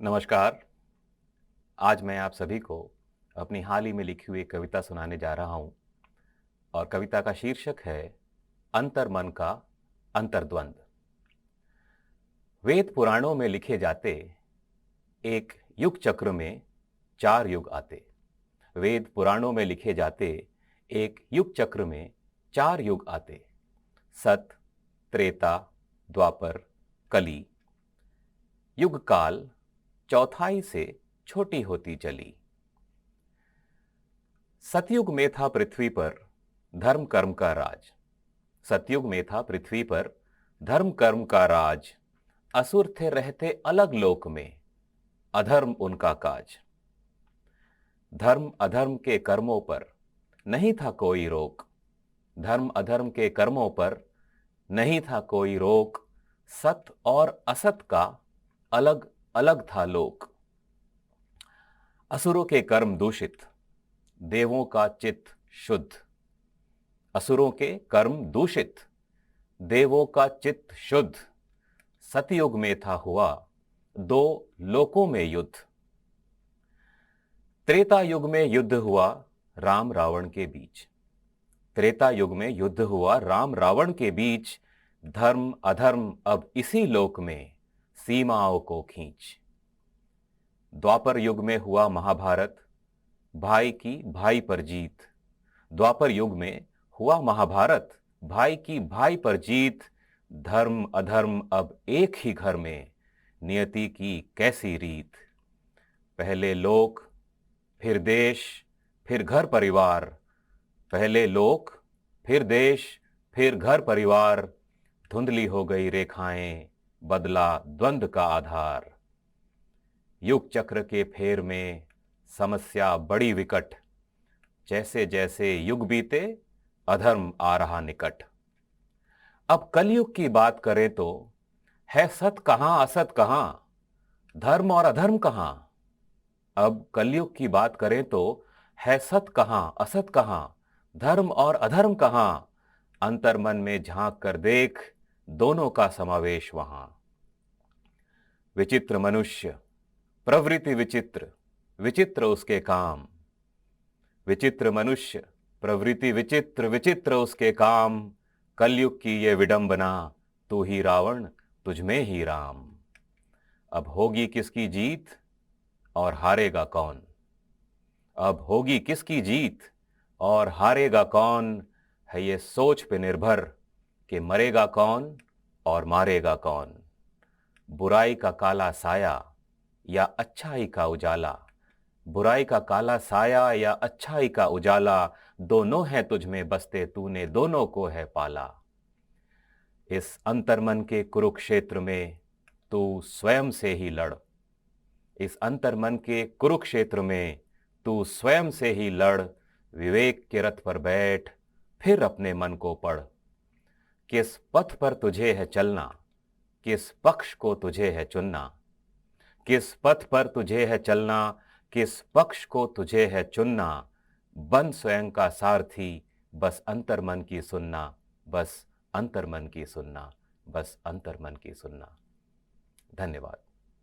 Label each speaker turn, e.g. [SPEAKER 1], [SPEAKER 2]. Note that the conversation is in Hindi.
[SPEAKER 1] नमस्कार। आज मैं आप सभी को अपनी हाल ही में लिखी हुई एक कविता सुनाने जा रहा हूँ और कविता का शीर्षक है अंतर्मन का अंतर्द्वंद। वेद पुराणों में लिखे जाते एक युग चक्र में 4 युग आते। वेद पुराणों में लिखे जाते एक युग चक्र में 4 युग आते। सत, त्रेता, द्वापर, कली। युग काल चौथाई से छोटी होती चली। सतयुग में था पृथ्वी पर धर्म कर्म का राज। सतयुग में था पृथ्वी पर धर्म कर्म का राज। असुर थे रहते अलग लोक में, अधर्म उनका काज। धर्म अधर्म के कर्मों पर नहीं था कोई रोक। धर्म अधर्म के कर्मों पर नहीं था कोई रोक। सत और असत का अलग अलग था लोक। असुरों के कर्म दूषित, देवों का चित्त शुद्ध। असुरों के कर्म दूषित, देवों का चित्त शुद्ध। सतयुग में था हुआ 2 लोकों में युद्ध। त्रेता युग में युद्ध हुआ राम रावण के बीच। त्रेता युग में युद्ध हुआ राम रावण के बीच। धर्म अधर्म अब इसी लोक में सीमाओं को खींच। द्वापर युग में हुआ महाभारत, भाई की भाई पर जीत। द्वापर युग में हुआ महाभारत, भाई की भाई पर जीत। धर्म अधर्म अब एक ही घर में, नियति की कैसी रीत। पहले लोक, फिर देश, फिर घर परिवार। पहले लोक, फिर देश, फिर घर परिवार। धुंधली हो गई रेखाएं, बदला द्वंद्व का आधार। युग चक्र के फेर में समस्या बड़ी विकट। जैसे जैसे युग बीते अधर्म आ रहा निकट। अब कलयुग की बात करें तो है सत कहां असत कहां, धर्म और अधर्म कहां। अब कलयुग की बात करें तो है सत कहां असत कहां, धर्म और अधर्म कहां। अंतर्मन में झांक कर देख, दोनों का समावेश वहां। विचित्र मनुष्य, प्रवृत्ति विचित्र, विचित्र उसके काम। विचित्र मनुष्य, प्रवृत्ति विचित्र, विचित्र उसके काम। कलयुग की ये विडंबना, तू ही रावण तुझ में ही राम। अब होगी किसकी जीत और हारेगा कौन। अब होगी किसकी जीत और हारेगा कौन। है ये सोच पे निर्भर कि मरेगा कौन और मारेगा कौन। बुराई का काला साया या अच्छाई का उजाला। बुराई का काला साया या अच्छाई का उजाला। दोनों हैं तुझ में बसते, तूने दोनों को है पाला। इस अंतर्मन के कुरुक्षेत्र में तू स्वयं से ही लड़। इस अंतर्मन के कुरुक्षेत्र में तू स्वयं से ही लड़। विवेक के रथ पर बैठ, फिर अपने मन को पढ़। किस पथ पर तुझे है चलना, किस पक्ष को तुझे है चुनना। किस पथ पर तुझे है चलना, किस पक्ष को तुझे है चुनना। बन स्वयं का सारथी, बस अंतर्मन की सुनना। बस अंतर्मन की सुनना, बस अंतर्मन की सुनना। धन्यवाद।